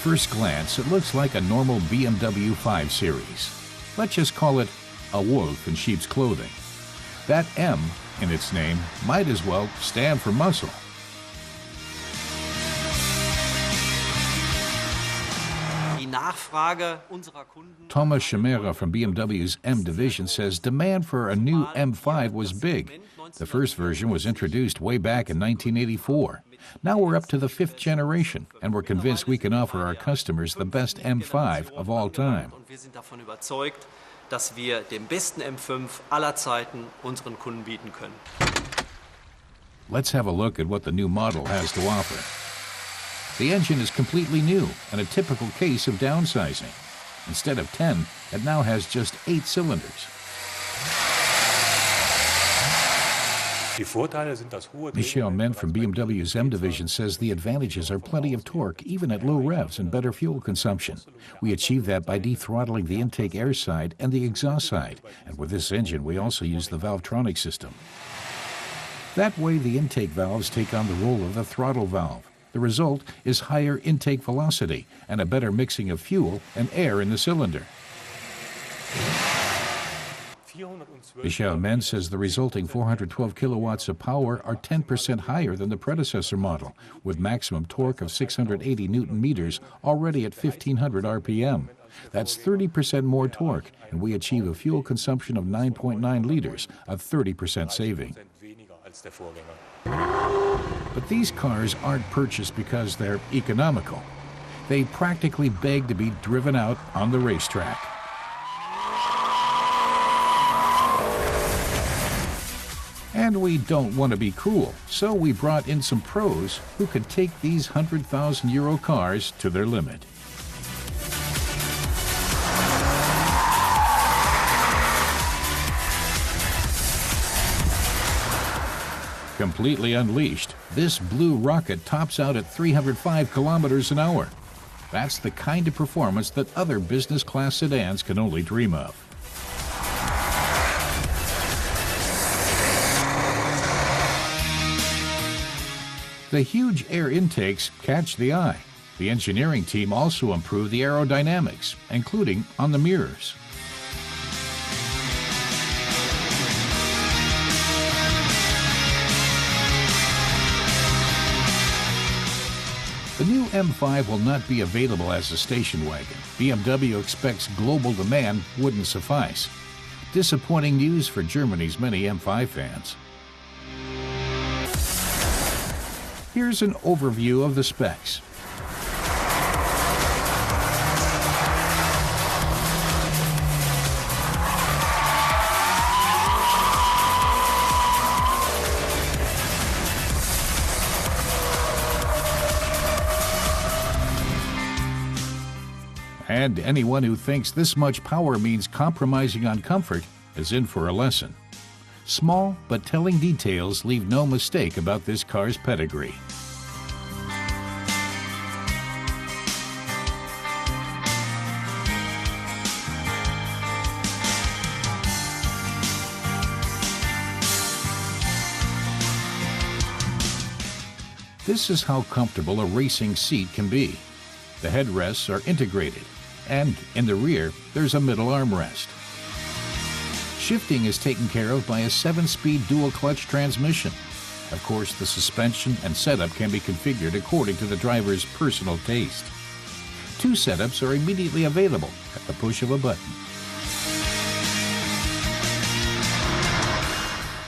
first glance, it looks like a normal BMW 5 Series. Let's just call it a wolf in sheep's clothing. That M in its name might as well stand for muscle. Thomas Schemera from BMW's M division says demand for a new M5 was big. The first version was introduced way back in 1984. Now we're up to the 5th generation, and we're convinced we can offer our customers the best M5 of all time. Dass wir den besten M5 aller Zeiten unseren Kunden bieten können. Let's have a look at what the new model has to offer. The engine is completely new and a typical case of downsizing. Instead of 10, it now has just 8 cylinders. Michel Men from BMW's M division says the advantages are plenty of torque, even at low revs, and better fuel consumption. We achieve that by de-throttling the intake air side and the exhaust side, and with this engine we also use the Valvetronic system. That way the intake valves take on the role of the throttle valve. The result is higher intake velocity and a better mixing of fuel and air in the cylinder. Michel Men says the resulting 412 kilowatts of power are 10% higher than the predecessor model, with maximum torque of 680 Newton meters already at 1500 RPM. That's 30% more torque, and we achieve a fuel consumption of 9.9 liters, a 30% saving. But these cars aren't purchased because they're economical. They practically beg to be driven out on the racetrack. And we don't want to be cruel, so we brought in some pros who could take these 100,000 euro cars to their limit. Completely unleashed, this blue rocket tops out at 305 kilometers an hour. That's the kind of performance that other business-class sedans can only dream of. The huge air intakes catch the eye. The engineering team also improved the aerodynamics, including on the mirrors. The new M5 will not be available as a station wagon. BMW expects global demand wouldn't suffice. Disappointing news for Germany's many M5 fans. Here's an overview of the specs. And anyone who thinks this much power means compromising on comfort is in for a lesson. Small but telling details leave no mistake about this car's pedigree. This is how comfortable a racing seat can be. The headrests are integrated, and in the rear there's a middle armrest. Shifting is taken care of by a 7-speed dual-clutch transmission. Of course, the suspension and setup can be configured according to the driver's personal taste. 2 setups are immediately available at the push of a button.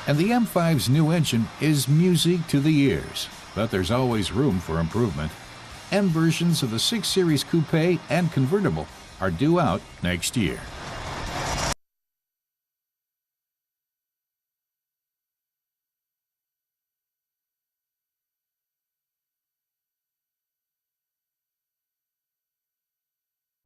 And the M5's new engine is music to the ears, but there's always room for improvement. M versions of the 6 Series Coupe and convertible are due out next year.